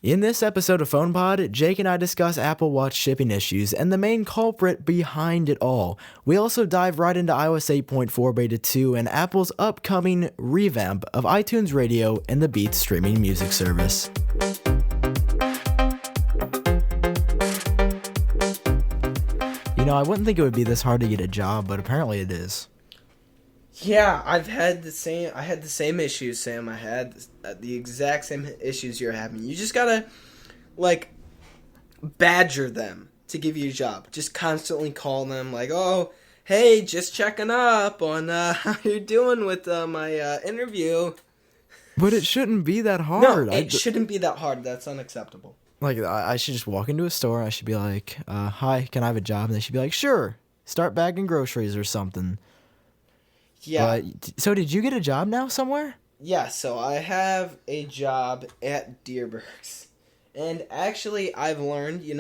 In this episode of PhonePod, Jake and I discuss Apple Watch shipping issues and the main culprit behind it all. We also dive right into iOS 8.4 Beta 2 and Apple's upcoming revamp of iTunes Radio and the Beats streaming music service. You know, I wouldn't think it would be this hard to get a job, but apparently it is. Yeah, I had the same issues, Sam. I had the exact same issues you're having. You just gotta, badger them to give you a job. Just constantly call them, oh, hey, just checking up on how you're doing with my interview. But it shouldn't be that hard. No, it shouldn't be that hard. That's unacceptable. I should just walk into a store. I should be like, hi, can I have a job? And they should be like, sure, start bagging groceries or something. Yeah. So did you get a job now somewhere? Yeah, so I have a job at Deerbergs. And actually, I've learned, you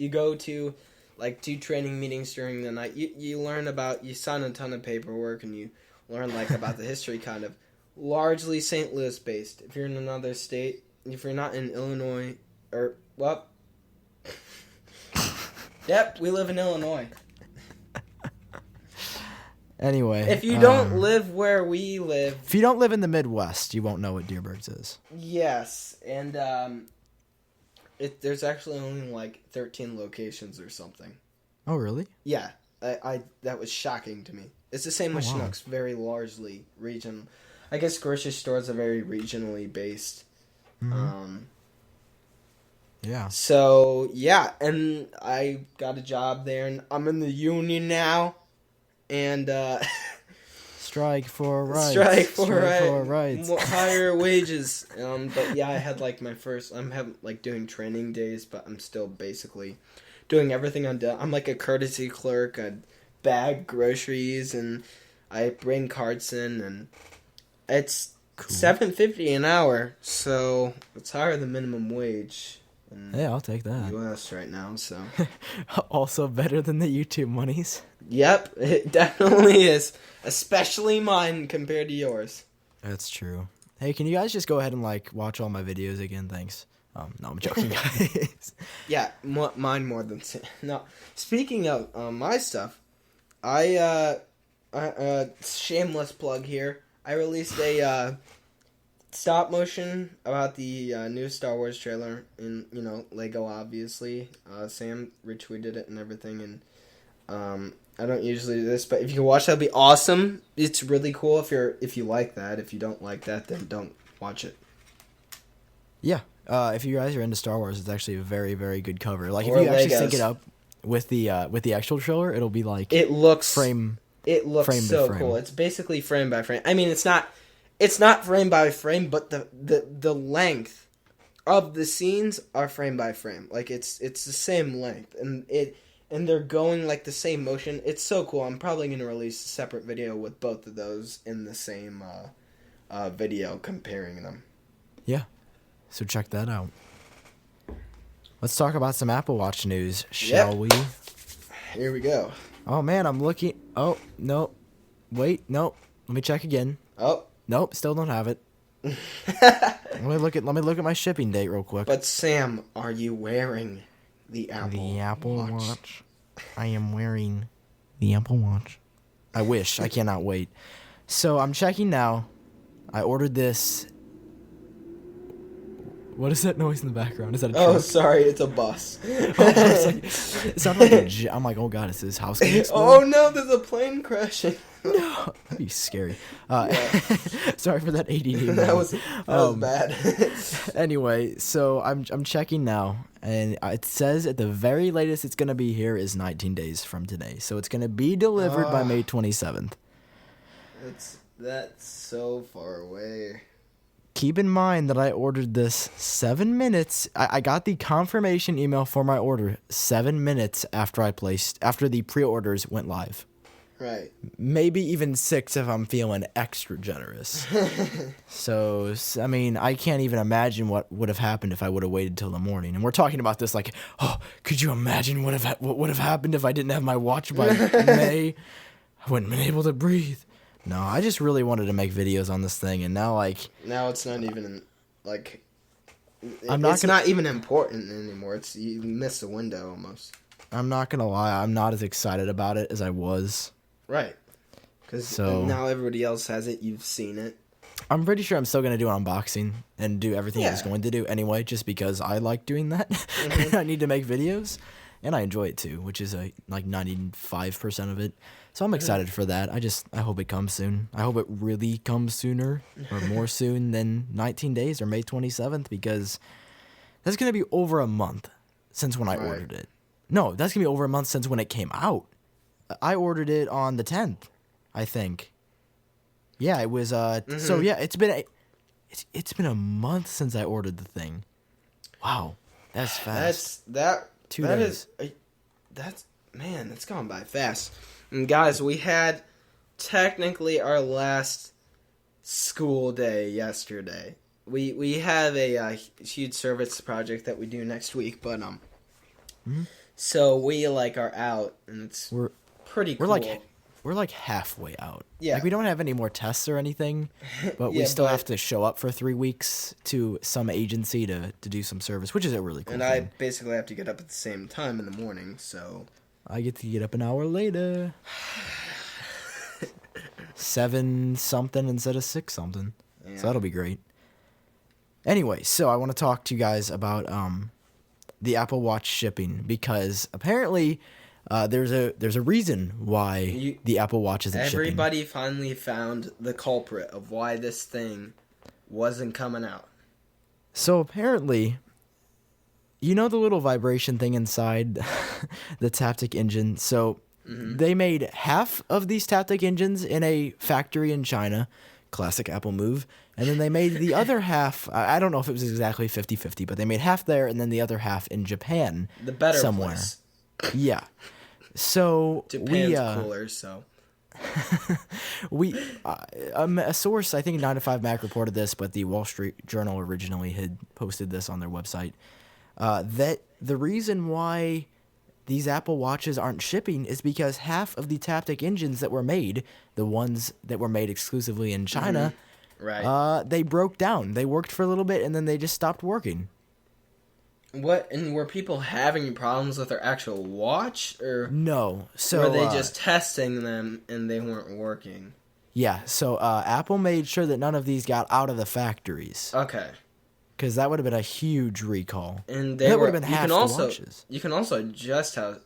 go to, 2 training meetings during the night. You learn about, you sign a ton of paperwork, and you learn, about the history, kind of. Largely St. Louis-based. If you're in another state, if you're not in Illinois, Yep, we live in Illinois. Anyway. If you don't live where we live... If you don't live in the Midwest, you won't know what Deerbergs is. Yes, and there's actually only 13 locations or something. Oh, really? Yeah, I that was shocking to me. It's the same with Schnucks, very largely regional. I guess grocery stores are very regionally based. Mm-hmm. Yeah. So, yeah, and I got a job there, and I'm in the union now. And strike for rights. Strike for rights. Higher wages. But yeah, I had my first. I'm having doing training days, but I'm still basically doing everything on. I'm like a courtesy clerk. I bag groceries and I bring carts in, and it's cool. $7.50 an hour, so it's higher than minimum wage. Hey, I'll take that. U.S. right now, so. Also better than the YouTube monies. Yep, it definitely is. Especially mine compared to yours. That's true. Hey, can you guys just go ahead and watch all my videos again? Thanks. No, I'm joking, guys. Yeah, mine more than... No, speaking of my stuff, I shameless plug here. I released a... stop motion about the new Star Wars trailer in Lego, obviously. Sam retweeted it and everything, and I don't usually do this, but if you can watch, that'd be awesome. It's really cool if you like that. If you don't like that, then don't watch it. Yeah, if you guys are into Star Wars, it's actually a very, very good cover. If or you actually Legos. sync it up with the actual trailer, it'll be it looks frame. It looks frame so frame. cool. It's basically frame by frame. I mean, it's not frame by frame, but the length of the scenes are frame by frame. It's the same length, and they're going the same motion. It's so cool. I'm probably going to release a separate video with both of those in the same video comparing them. Yeah, so check that out. Let's talk about some Apple Watch news, shall we? Here we go. Oh man, I'm looking. Oh no, wait, no. Let me check again. Oh. Nope, still don't have it. Let me look at my shipping date real quick. But Sam, are you wearing the Apple Watch? I am wearing the Apple Watch. I wish. I cannot wait. So I'm checking now. I ordered this. What is that noise in the background? Is that a truck? Oh, sorry, it's a bus. It sounded like a jet. I'm like, oh god, is this house gonna explode? Oh no, there's a plane crashing. No, that'd be scary. Sorry for that ADD. That was bad. Anyway, so I'm checking now, and it says at the very latest it's gonna be here is 19 days from today. So it's gonna be delivered by May 27th. That's so far away. Keep in mind that I ordered this 7 minutes. I got the confirmation email for my order 7 minutes after the pre-orders went live. Right. Maybe even 6 if I'm feeling extra generous. So, I mean, I can't even imagine what would have happened if I would have waited till the morning. And we're talking about this could you imagine what would have happened if I didn't have my watch by May? I wouldn't have been able to breathe. No, I just really wanted to make videos on this thing, and now now it's not even It's not even important anymore. It's you miss the window almost. I'm not gonna lie, I'm not as excited about it as I was. Right. Because now everybody else has it. You've seen it. I'm pretty sure I'm still going to do an unboxing and do everything I was going to do anyway, just because I like doing that. Mm-hmm. I need to make videos, and I enjoy it too, which is like 95% of it. So I'm excited for that. I hope it comes soon. I hope it really comes sooner or more soon than 19 days or May 27th, because that's going to be over a month since when I ordered it. No, that's going to be over a month since when it came out. I ordered it on the 10th, I think. Yeah, it was. So yeah, it's been a month since I ordered the thing. Wow, that's fast. That's 2 days. That's gone by fast. And guys, we had technically our last school day yesterday. We have a huge service project that we do next week, but so we are out, and we're pretty cool. We're like halfway out. Yeah. Like, we don't have any more tests or anything, but we still have to show up for 3 weeks to some agency to do some service, which is a really cool thing. And I basically have to get up at the same time in the morning, so... I get to get up an hour later. 7 something instead of 6 something. Yeah. So that'll be great. Anyway, so I want to talk to you guys about the Apple Watch shipping, because apparently... there's a reason why the Apple Watch isn't shipping. Everybody finally found the culprit of why this thing wasn't coming out. So apparently, you know the little vibration thing inside the Taptic engine? So they made half of these Taptic engines in a factory in China. Classic Apple move. And then they made the other half, I don't know if it was exactly 50-50, but they made half there and then the other half in Japan. The better somewhere. Place. Yeah. So Japan's cooler, so a source, I think 9 to 5 Mac reported this, but the Wall Street Journal originally had posted this on their website, that the reason why these Apple Watches aren't shipping is because half of the Taptic engines that were made, the ones that were made exclusively in China, they broke down. They worked for a little bit and then they just stopped working. What, and were people having problems with their actual watch, or no? So were they just testing them and they weren't working? Yeah. So Apple made sure that none of these got out of the factories. Okay. Because that would have been a huge recall. And that would have been half the watches. You can also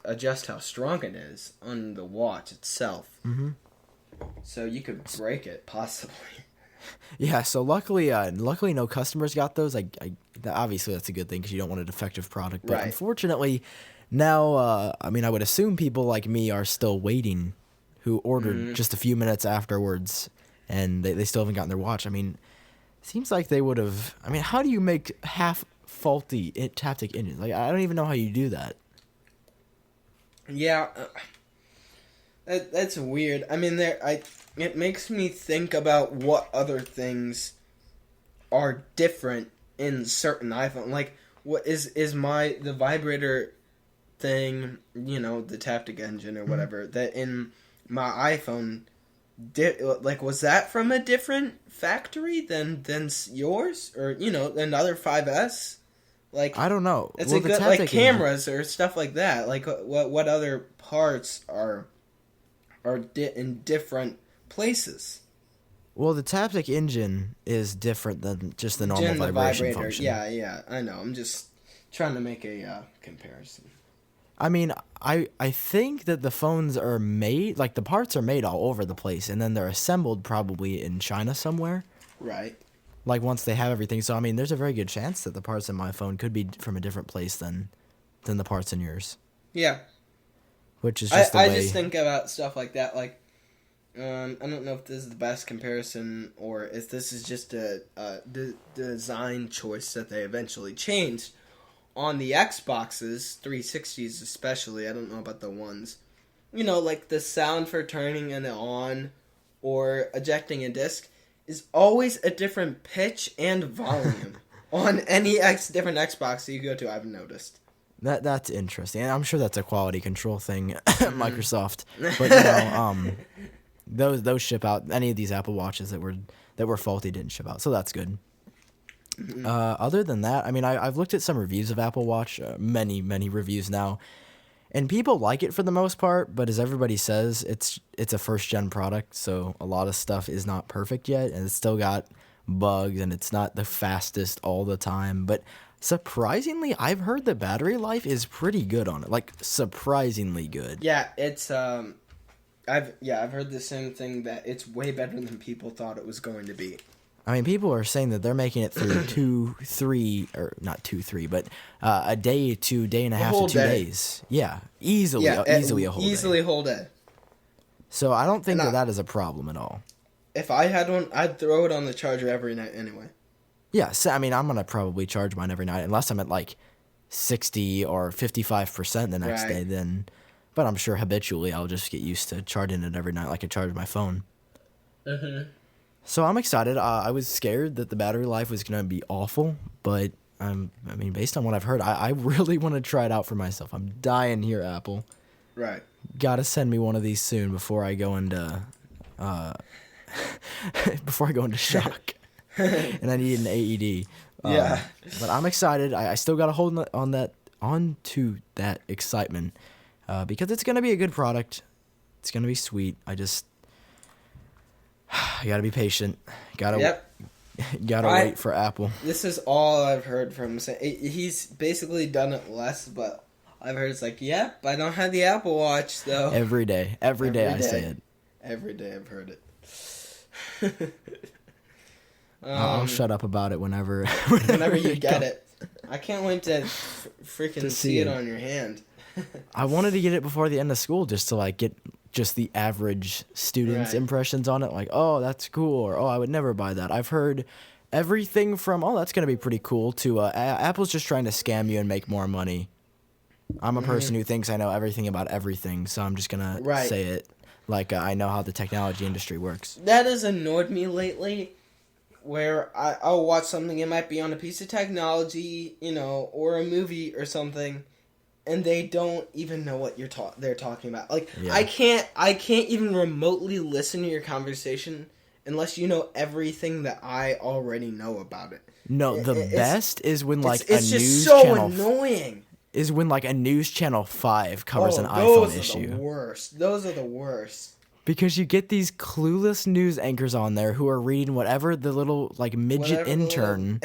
adjust how strong it is on the watch itself. Mm-hmm. So you could break it possibly. Yeah, so luckily no customers got those. Obviously that's a good thing because you don't want a defective product. But unfortunately, now I would assume people like me are still waiting, who ordered just a few minutes afterwards, and they still haven't gotten their watch. Seems like they would have. How do you make half faulty Taptic engines? I don't even know how you do that. Yeah, that's weird. It makes me think about what other things are different in certain iPhone. Like, what is the vibrator thing, the Taptic engine or whatever, that in my iPhone, was that from a different factory than yours? Or, another 5S? I don't know. It's good, cameras or stuff like that. What other parts are in different places? Well, the Taptic engine is different than just the normal vibration function. Yeah, I know. I'm just trying to make a comparison. I think that the phones are made, the parts are made all over the place, and then they're assembled probably in China somewhere. Right. Once they have everything. So, there's a very good chance that the parts in my phone could be from a different place than the parts in yours. Yeah. Which is just the way... I just think about stuff like that, I don't know if this is the best comparison or if this is just a design choice that they eventually changed. On the Xboxes, 360s especially, I don't know about the ones, the sound for turning it on or ejecting a disc is always a different pitch and volume on any different Xbox that you go to, I've noticed. That's interesting. And I'm sure that's a quality control thing at Microsoft. But, those ship out. Any of these Apple Watches that were faulty didn't ship out, so that's good. Other than that, I mean, I've looked at some reviews of Apple Watch, many reviews now, and people like it for the most part. But as everybody says, it's a first gen product, so a lot of stuff is not perfect yet, and it's still got bugs, and it's not the fastest all the time. But surprisingly, I've heard the battery life is pretty good on it, like surprisingly good. Yeah, it's I've heard the same thing, that it's way better than people thought it was going to be. I mean, people are saying that they're making it through not 2-3, but a day to day and a half to 2 days. Yeah, easily a whole day. Easily a whole day. So I don't think that is a problem at all. If I had one, I'd throw it on the charger every night anyway. Yeah, so, I mean, I'm going to probably charge mine every night, unless I'm at like 60 or 55% the next day, then. But I'm sure habitually I'll just get used to charging it every night like I charge my phone. Mm-hmm. So I'm excited. I was scared that the battery life was going to be awful, but I mean, based on what I've heard, I really want to try it out for myself. I'm dying here, Apple. Right. Got to send me one of these soon before I go into shock. And I need an AED. Yeah. But I'm excited. I still got to hold on to that excitement because it's going to be a good product. It's going to be sweet. You gotta be patient. Gotta wait for Apple. This is all I've heard from him. He's basically done it less, but I've heard it's like, yep, I don't have the Apple Watch, though. Every day I say it. Every day I've heard it. I'll shut up about it whenever you get it. I can't wait to freaking see it on your hand. I wanted to get it before the end of school just to like get just the average student's impressions on it, like, oh, that's cool, or oh, I would never buy that. I've heard everything from, oh, that's going to be pretty cool, to Apple's just trying to scam you and make more money. I'm a person who thinks I know everything about everything, so I'm just going to say it like I know how the technology industry works. That has annoyed me lately, where I'll watch something, it might be on a piece of technology, or a movie or something, and they don't even know what they're talking about. Like, I can't even remotely listen to your conversation unless you know everything that I already know about it. No, the best is when like it's just so annoying. Is when like a News Channel 5 covers an iPhone issue. Those are the worst. Because you get these clueless news anchors on there who are reading whatever the little like midget intern.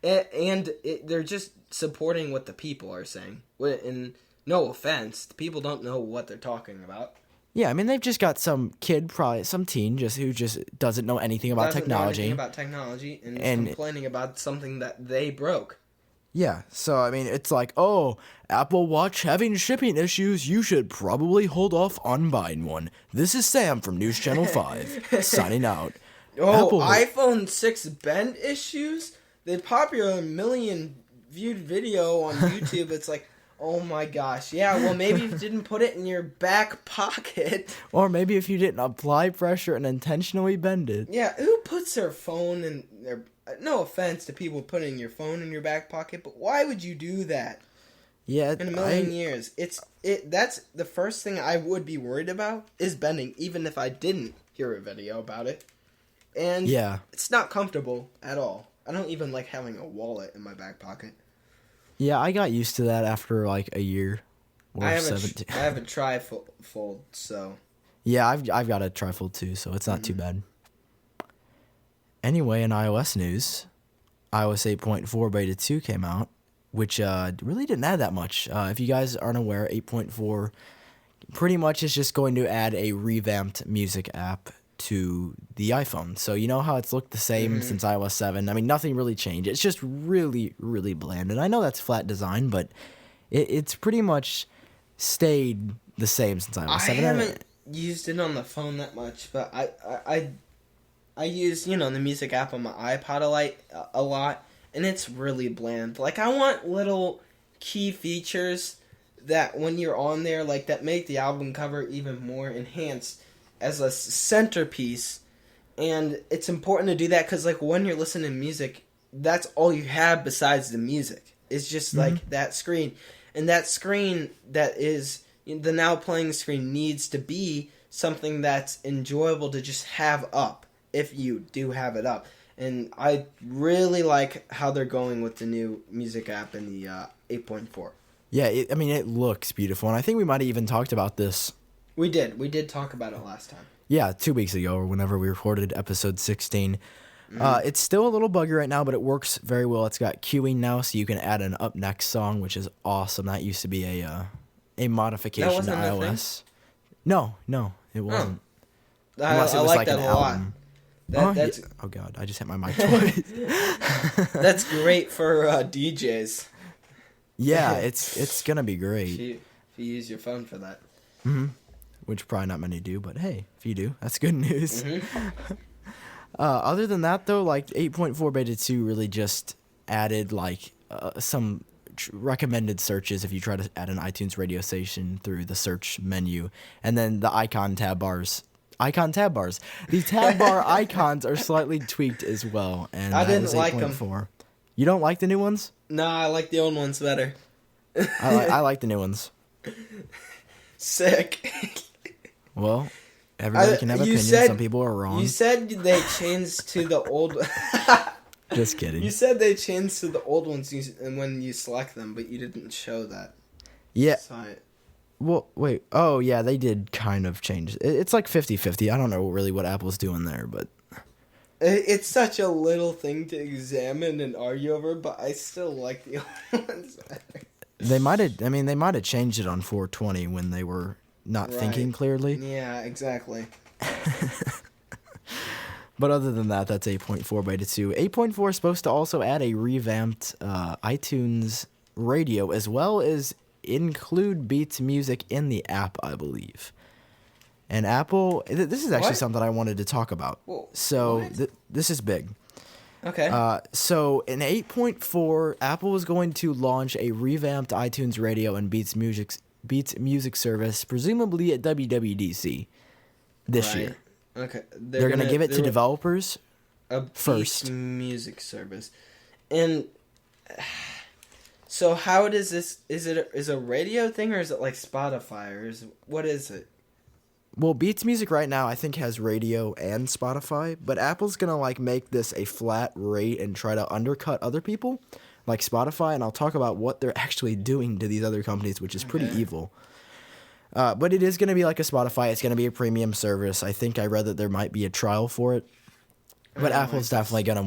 They're just supporting what the people are saying. And no offense, the people don't know what they're talking about. Yeah, I mean, they've just got some kid, probably some teen, who just doesn't know anything about technology. And is complaining about something that they broke. Yeah, so I mean, it's like, oh, Apple Watch having shipping issues, you should probably hold off on buying one. This is Sam from News Channel 5, signing out. Oh, iPhone 6 bend issues? The popular million viewed video on YouTube, it's like, oh my gosh, yeah, well maybe if you didn't put it in your back pocket. Or maybe if you didn't apply pressure and intentionally bend it. Yeah, who puts their phone in their... No offense to people putting your phone in your back pocket, but why would you do that? Yeah, in a million years. That's the first thing I would be worried about, is bending, even if I didn't hear a video about it. And it's not comfortable at all. I don't even like having a wallet in my back pocket. Yeah, I got used to that after like a year or 17. I have a trifold, so... Yeah, I've got a trifold too, so it's not too bad. Anyway, in iOS news, iOS 8.4 Beta 2 came out, which really didn't add that much. If you guys aren't aware, 8.4 pretty much is just going to add a revamped music app to the iPhone. So you know how it's looked the same since iOS 7? I mean, nothing really changed. It's just really, really bland. And I know that's flat design, but it's pretty much stayed the same since iOS 7. I haven't used it on the phone that much, but I use, the music app on my iPod a lot, and it's really bland. Like, I want little key features that when you're on there, like, that make the album cover even more enhanced as a centerpiece. And it's important to do that because, like, when you're listening to music, that's all you have besides the music. It's just, like, that screen. And that screen that is the now playing screen needs to be something that's enjoyable to just have up. If you do have it up. And I really like how they're going with the new music app in the 8.4. Yeah, it looks beautiful, and I think we might have even talked about this. We did talk about it last time. Yeah, 2 weeks ago, or whenever we recorded episode 16. It's still a little buggy right now, but it works very well. It's got queuing now, so you can add an up next song, which is awesome. That used to be a modification to wasn't a thing? iOS. No, it wasn't. I Unless it was like like that an a lot. album. That's Oh god, I just hit my mic twice. that's great for DJs. Yeah, it's gonna be If great. you use your phone for that. Which probably not many do, but hey, if you do, that's good news. Mm-hmm. Other than that, though, like 8.4 Beta 2 really just added like some recommended searches if you try to add an iTunes radio station through the search menu, and then the icon tab bars. The tab bar icons are slightly tweaked as well, and I that didn't was like 8.4. You don't like the new ones? No, I like the old ones better. I like the new ones. Sick. Well, everybody can have opinions. Some people are wrong. You said they changed to the old. Just kidding. You said they changed to the old ones when you select them, but you didn't show that. Yeah. So Well, wait. Oh, yeah, they did kind of change. It's like 50-50. I don't know really what Apple's doing there, but it's such a little thing to examine and argue over, but I still like the old ones better. they might have changed it on 420 when they were not thinking clearly. Yeah, exactly. But other than that, that's 8.4 Beta 2. 8.4 is supposed to also add a revamped iTunes radio, as well as include Beats Music in the app, I believe. And Apple, this is actually What? something I wanted to talk about. Whoa, So what? this is big. Okay. So in 8.4, Apple is going to launch a revamped iTunes radio and Beats Music service, presumably at WWDC this year. Okay. They're going to give it to developers first. Beats music service. And so how does this is a radio thing, or is it like Spotify, or what is it? Well, Beats Music right now I think has radio and Spotify, but Apple's going to like make this a flat rate and try to undercut other people like Spotify, and I'll talk about what they're actually doing to these other companies, which is pretty evil. But it is going to be like a Spotify. It's going to be a premium service. I think I read that there might be a trial for it. But Apple's definitely going to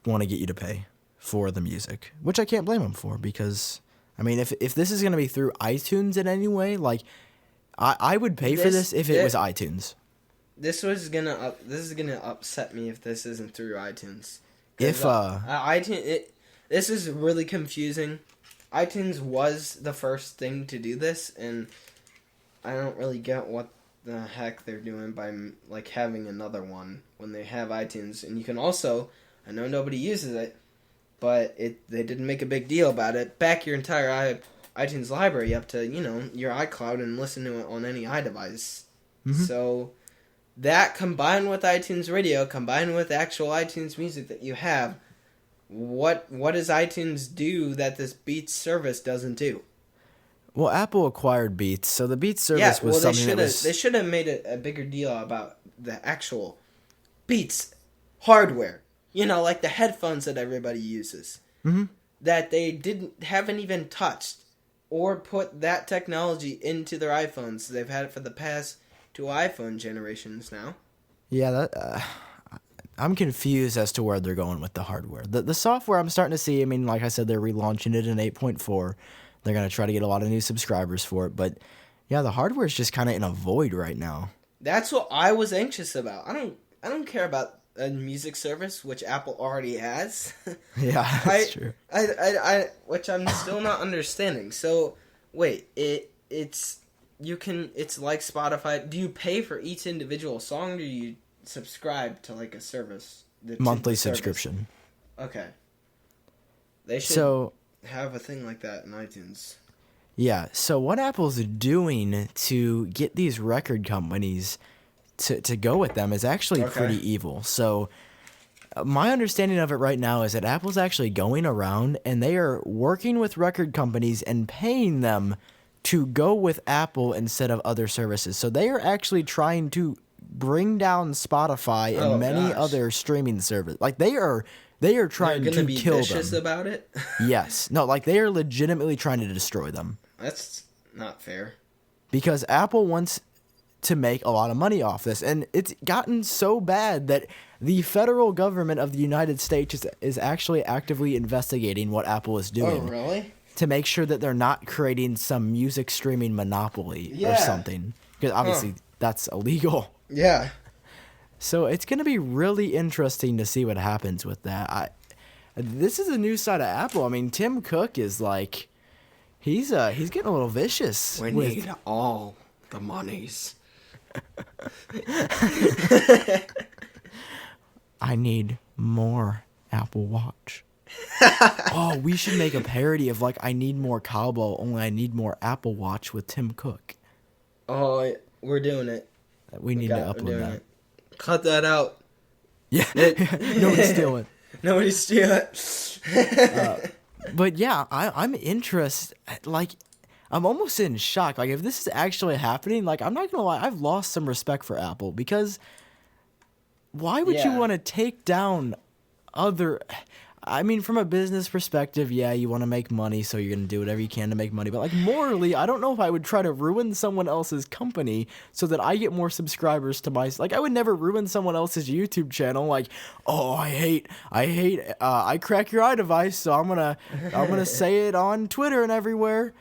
want to get you to pay for the music, which I can't blame them for, because, I mean, if this is going to be through iTunes in any way, like, I would pay for this if it was iTunes. This is gonna upset me if this isn't through iTunes. If iTunes, this is really confusing. iTunes was the first thing to do this, and I don't really get what the heck they're doing by like having another one when they have iTunes. And you can also, I know nobody uses it, but they didn't make a big deal about it. Back your entire iTunes library up to your iCloud and listen to it on any iDevice. Mm-hmm. So that combined with iTunes Radio, combined with actual iTunes music that you have, what does iTunes do that this Beats service doesn't do? Well, Apple acquired Beats, so the Beats service was something that was... They should have made a bigger deal about the actual Beats hardware. Like the headphones that everybody uses. Mm-hmm. That they haven't even touched or put that technology into their iPhones. They've had it for the past 2 iPhone generations now. Yeah, I'm confused as to where they're going with the hardware. The software I'm starting to see, I mean, like I said, they're relaunching it in 8.4. They're going to try to get a lot of new subscribers for it. But, yeah, the hardware is just kind of in a void right now. That's what I was anxious about. I don't care about a music service, which Apple already has. Yeah, that's true. Which I'm still not understanding. So, wait, it's like Spotify. Do you pay for each individual song, or do you subscribe to like a service? Monthly subscription. Okay. They should have a thing like that in iTunes. Yeah, so what Apple's doing to get these record companies to go with them is actually pretty evil. So my understanding of it right now is that Apple's actually going around and they are working with record companies and paying them to go with Apple instead of other services. So they are actually trying to bring down Spotify and many other streaming services. Like they are trying They're to gonna be kill vicious them. about it. Yes. No, like they are legitimately trying to destroy them. That's not fair. Because Apple wants to make a lot of money off this, and it's gotten so bad that the federal government of the United States is actually actively investigating what Apple is doing. Oh, really? To make sure that they're not creating some music streaming monopoly or something. Because obviously that's illegal. Yeah. So it's going to be really interesting to see what happens with that. This is a new side of Apple. I mean, Tim Cook is like, he's getting a little vicious. We need all the monies. I need more Apple Watch. Oh, we should make a parody of like I need more cowbell, only I need more Apple Watch with Tim Cook. Oh, we're doing it. We need to upload that. Cut that out. Yeah, nobody's stealing. Nobody's stealing. But yeah, I'm interested. Like, I'm almost in shock. Like, if this is actually happening, like, I'm not gonna lie, I've lost some respect for Apple because why would you want to take down other? I mean, from a business perspective, yeah, you want to make money, so you're going to do whatever you can to make money. But, like, morally, I don't know if I would try to ruin someone else's company so that I get more subscribers to my... Like, I would never ruin someone else's YouTube channel. Like, oh, I crack your iDevice, so I'm gonna say it on Twitter and everywhere.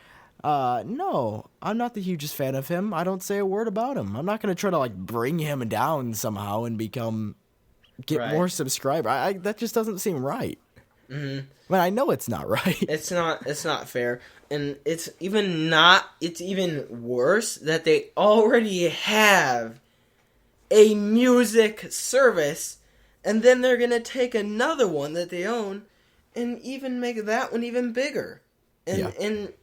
No, I'm not the hugest fan of him. I don't say a word about him. I'm not going to try to, like, bring him down somehow and get more subscribers. That just doesn't seem right. Mm-hmm. But I know it's not right. It's not fair. And it's even worse that they already have a music service, and then they're going to take another one that they own and even make that one even bigger. And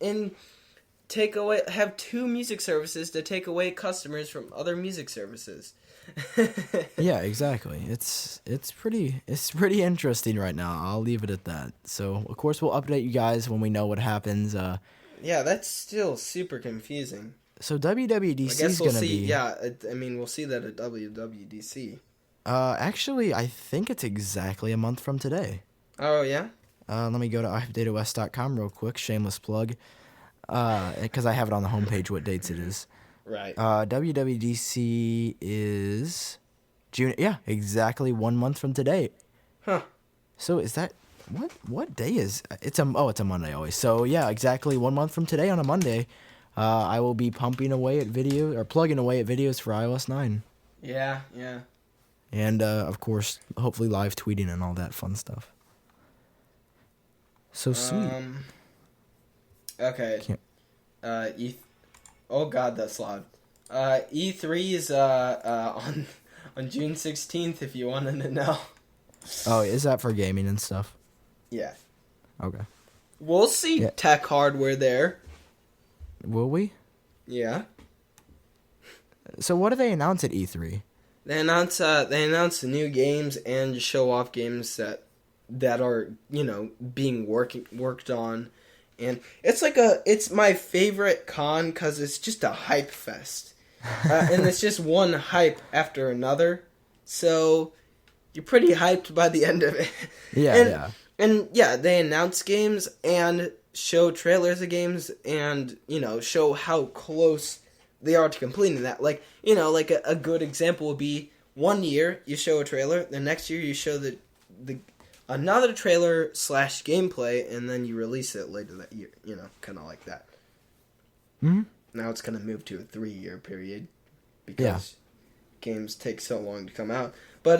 have two music services to take away customers from other music services. Yeah, exactly. It's pretty interesting right now. I'll leave it at that. So, of course, we'll update you guys when we know what happens. Yeah, that's still super confusing. So WWDC is going to be... Yeah, I mean, we'll see that at WWDC. Actually, I think it's exactly a month from today. Oh, yeah? Let me go to iUpdateOS.com real quick. Shameless plug. Because I have it on the homepage what dates it is. Right. WWDC is June. Yeah, exactly 1 month from today. Huh. So is that what day is it's a Monday always. So yeah, exactly 1 month from today on a Monday, I will be plugging away at videos for iOS 9. Yeah. And of course, hopefully live tweeting and all that fun stuff. So sweet. Okay. Oh God, that's loud. E3 is on June 16th. If you wanted to know. Oh, is that for gaming and stuff? Yeah. Okay. We'll see tech hardware there. Will we? Yeah. So what do they announce at E3? They announce the new games and show off games that are being worked on. And it's my favorite con because it's just a hype fest. And it's just one hype after another. So you're pretty hyped by the end of it. Yeah. And yeah, they announce games and show trailers of games and, show how close they are to completing that. Like, a good example would be 1 year you show a trailer, the next year you show the another trailer / gameplay, and then you release it later that year. Kind of like that. Mm-hmm. Now it's going to move to a 3-year period because games take so long to come out. But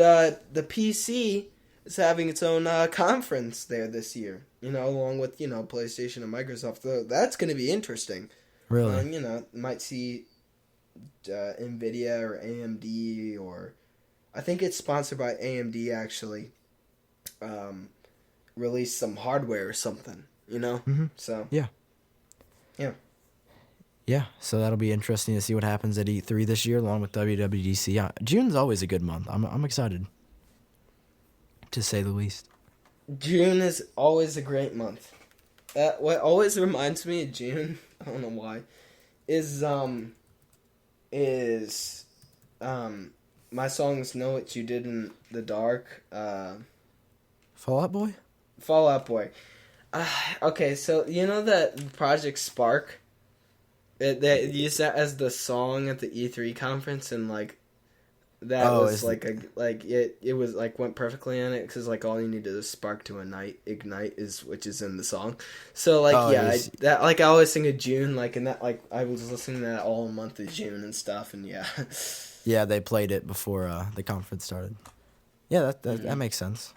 the PC is having its own conference there this year. Along with PlayStation and Microsoft. So that's going to be interesting. Really? Might see Nvidia or AMD, or I think it's sponsored by AMD actually. Release some hardware or something, Mm-hmm. So yeah. So that'll be interesting to see what happens at E3 this year, along with WWDC. Yeah, June's always a good month. I'm excited, to say the least. June is always a great month. What always reminds me of June, I don't know why, is my songs "Know What You Did in the Dark," Fall Out Boy. Fall Out Boy. Okay, so you know that Project Spark? They used that as the song at the E3 conference, and like that was like it was like went perfectly in it because like all you needed is spark to ignite which is in the song. So like I always think of June, like, and that, like, I was listening to that all month of June and stuff, and yeah. Yeah, they played it before the conference started. Yeah, that makes sense.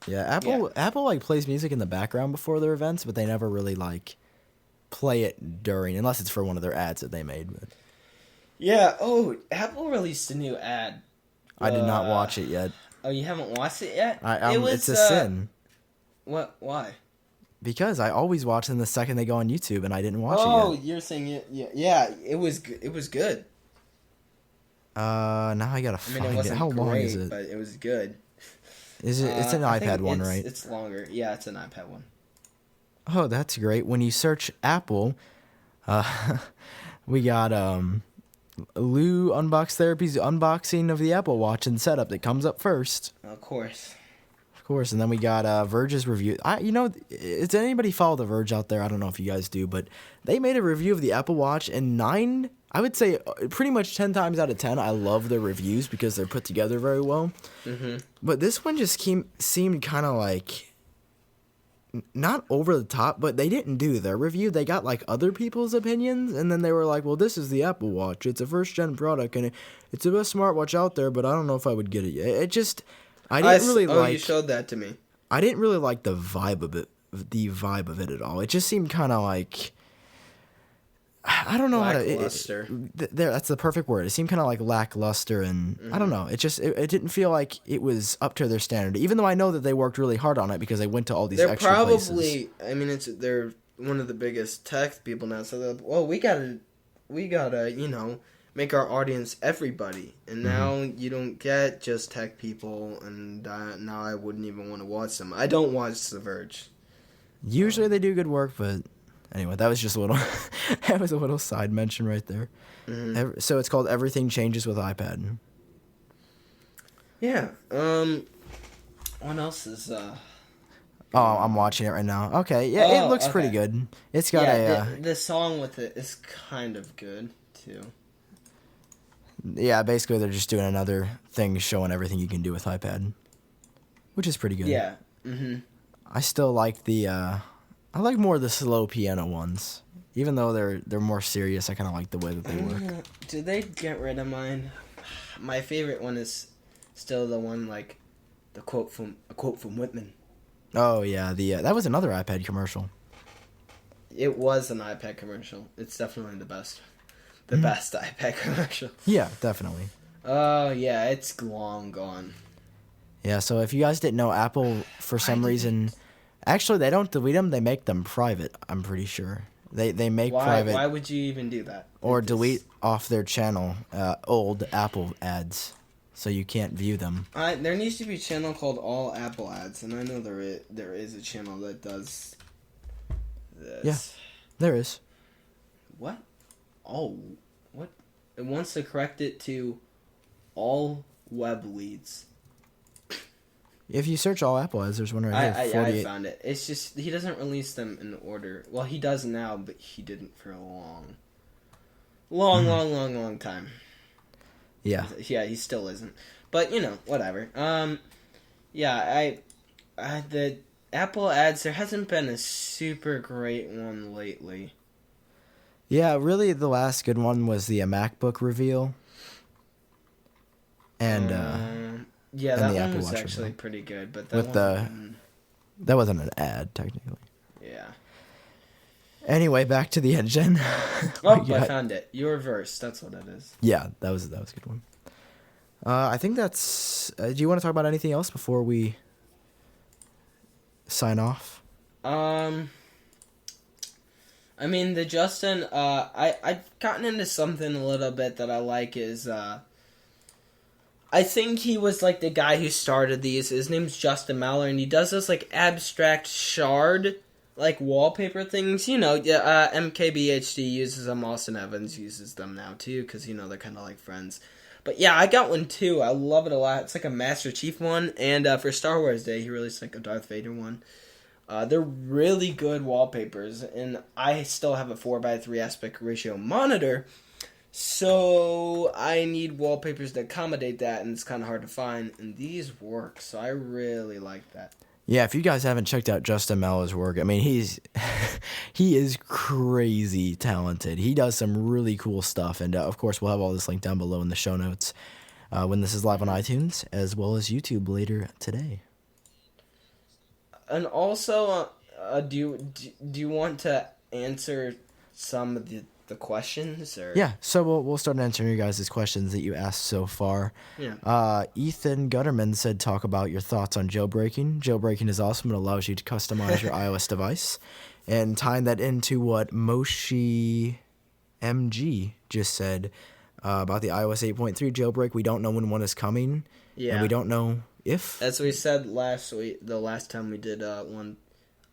Yeah, Apple like plays music in the background before their events, but they never really like play it during, unless it's for one of their ads that they made. But yeah. Oh, Apple released a new ad. I did not watch it yet. Oh, you haven't watched it yet? It's a sin. What? Why? Because I always watch them the second they go on YouTube, and I didn't watch it yet. Oh, you're saying it? Yeah. It was good. Now I gotta find it wasn't How great, long is it? But it was good. Is it? It's an iPad one, right? It's longer. Yeah, it's an iPad one. Oh, that's great. When you search Apple, we got Lou Unbox Therapy's unboxing of the Apple Watch and setup that comes up first. Of course. And then we got Verge's review. Does anybody follow The Verge out there? I don't know if you guys do, but they made a review of the Apple Watch, and I would say pretty much 10 times out of 10, I love their reviews because they're put together very well. Mm-hmm. But this one just seemed kind of like, not over the top, but they didn't do their review. They got like other people's opinions, and then they were like, well, this is the Apple Watch. It's a first-gen product, and it's the best smartwatch out there, but I don't know if I would get it yet. It just... I didn't really like... Oh, you showed that to me. I didn't really like the vibe of it at all. It just seemed kind of like... I don't know how to... Lackluster. That's the perfect word. It seemed kind of like lackluster, and I don't know. It just... It didn't feel like it was up to their standard, even though I know that they worked really hard on it because they went to all these extra places. I mean, they're one of the biggest tech people now, so they're like, well, we gotta, make our audience everybody, and now you don't get just tech people, and now I wouldn't even want to watch them. I don't watch The Verge. Usually they do good work, but anyway, that was just a little that was a little side mention right there. Mm-hmm. So it's called Everything Changes with iPad. Yeah. What else is Oh, I'm watching it right now. Okay, yeah, it looks pretty good. It's got the song with it is kind of good too. Yeah, basically they're just doing another thing showing everything you can do with iPad, which is pretty good. Yeah. Mm-hmm. I still like I like more of the slow piano ones. Even though they're more serious, I kind of like the way that they work. Did they get rid of mine? My favorite one is still the one like a quote from Whitman. Oh yeah, that was another iPad commercial. It was an iPad commercial. It's definitely the best. The best iPad commercial. Yeah, definitely. Oh, yeah, it's long gone. Yeah, so if you guys didn't know, Apple, for some reason... Actually, they don't delete them. They make them private, I'm pretty sure. They make private... Why would you even do that? Or delete off their channel old Apple ads, so you can't view them. There needs to be a channel called All Apple Ads, and I know there is a channel that does this. Yeah, there is. What? Oh, what? It wants to correct it to all web leads. If you search all Apple ads, there's one right here. I found it. It's just he doesn't release them in order. Well, he does now, but he didn't for a long time. Yeah. Yeah, he still isn't. But whatever. Yeah, the Apple ads. There hasn't been a super great one lately. Yeah, really, the last good one was the MacBook reveal. And yeah, and that one was actually pretty good, but that that wasn't an ad technically. Yeah. Anyway, back to the engine. I found it. Your verse. That's what it is. Yeah, that was a good one. I think that's. Do you want to talk about anything else before we sign off? I mean, the Justin, I've gotten into something a little bit that I like is, I think he was, like, the guy who started these. His name's Justin Maller, and he does this, like, abstract shard, like, wallpaper things. MKBHD uses them, Austin Evans uses them now, too, because, they're kind of like friends. But yeah, I got one too. I love it a lot. It's like a Master Chief one, and for Star Wars Day, he released like a Darth Vader one. They're really good wallpapers, and I still have a 4:3 aspect ratio monitor, so I need wallpapers that accommodate that, and it's kind of hard to find, and these work, so I really like that. Yeah, if you guys haven't checked out Justin Mellor's work, I mean, he is crazy talented. He does some really cool stuff, and of course, we'll have all this linked down below in the show notes when this is live on iTunes, as well as YouTube later today. And also, do you want to answer some of the questions? Or? Yeah, so we'll start answering you guys' questions that you asked so far. Yeah. Ethan Gutterman said, talk about your thoughts on jailbreaking. Jailbreaking is awesome. It allows you to customize your iOS device. And tying that into what Moshi MG just said about the iOS 8.3 jailbreak, we don't know when one is coming. Yeah. And we don't know if. As we said last week, the last time we did one,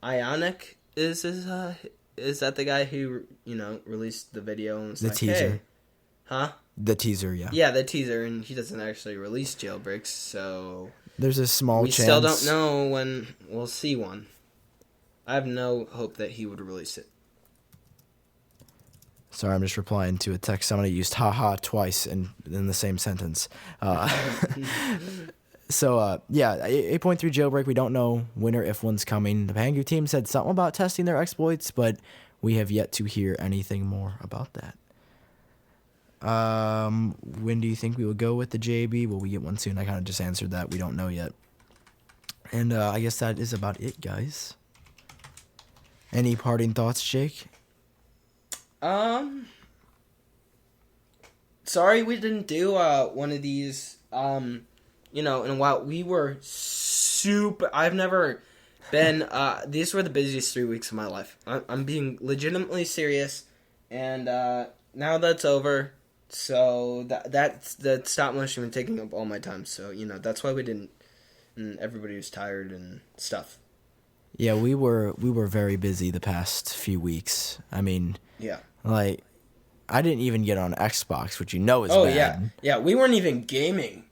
Ionic is that the guy who released the video and was The like, teaser. hey, huh? The teaser, yeah. Yeah, the teaser, and he doesn't actually release jailbreaks, so There's a small we chance. still don't know when we'll see one. I have no hope that he would release it. Sorry, I'm just replying to a text somebody used haha twice in the same sentence. So, yeah, 8.3 jailbreak, we don't know when or if one's coming. The Pangu team said something about testing their exploits, but we have yet to hear anything more about that. When do you think we will go with the JB? Will we get one soon? I kind of just answered that. We don't know yet. And I guess that is about it, guys. Any parting thoughts, Jake? Sorry we didn't do one of these in a while. We were super. I've never been. These were the busiest 3 weeks of my life. I'm being legitimately serious, and now that's over. So that's the stop motion been taking up all my time. So that's why we didn't. And everybody was tired and stuff. Yeah, we were very busy the past few weeks. I mean, Yeah. like, I didn't even get on Xbox, which is bad. Yeah. We weren't even gaming.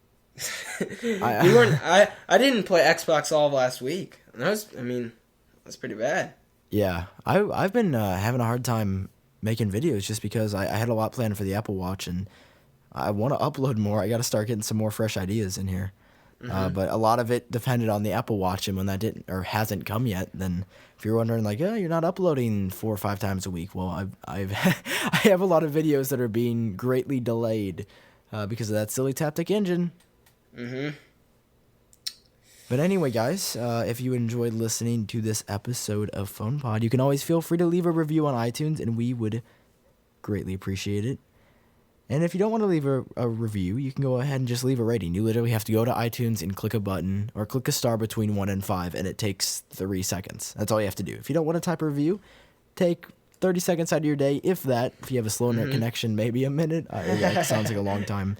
We weren't. I didn't play Xbox all of last week. That's pretty bad. Yeah, I've been having a hard time making videos just because I had a lot planned for the Apple Watch, and I want to upload more. I got to start getting some more fresh ideas in here. But a lot of it depended on the Apple Watch, and when that didn't or hasn't come yet, then if you're wondering like, oh, you're not uploading 4 or 5 times a week, well, I have a lot of videos that are being greatly delayed because of that silly Taptic engine. But anyway, guys, if you enjoyed listening to this episode of PhonePod, you can always feel free to leave a review on iTunes, and we would greatly appreciate it. And if you don't want to leave a review, you can go ahead and just leave a rating. You literally have to go to iTunes and click a button or click a star between 1 and 5, and it takes 3 seconds. That's all you have to do. If you don't want to type a review, take 30 seconds out of your day, if that. If you have a slow internet connection, maybe a minute. That sounds like a long time.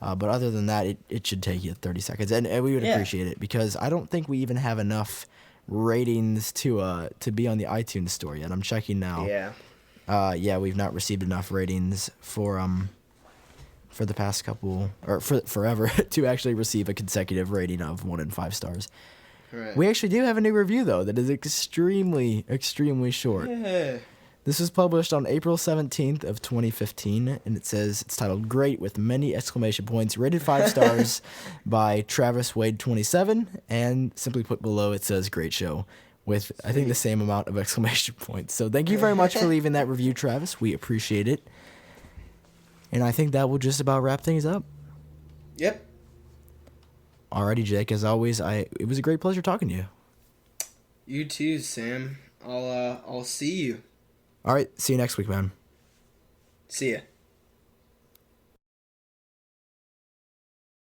But other than that, it should take you 30 seconds. And we would appreciate it because I don't think we even have enough ratings to be on the iTunes store yet. I'm checking now. Yeah. We've not received enough ratings for the past couple, or for forever, to actually receive a consecutive rating of 1 and 5 stars. Right. We actually do have a new review, though, that is extremely, extremely short. Yeah. This was published on April 17th of 2015, and it says, it's titled Great with many exclamation points, rated 5 stars by Travis Wade 27, and simply put below it says great show with, I think, the same amount of exclamation points. So thank you very much for leaving that review, Travis. We appreciate it. And I think that will just about wrap things up. Yep. Alrighty, Jake. As always, it was a great pleasure talking to you. You too, Sam. I'll see you. All right. See you next week, man. See ya.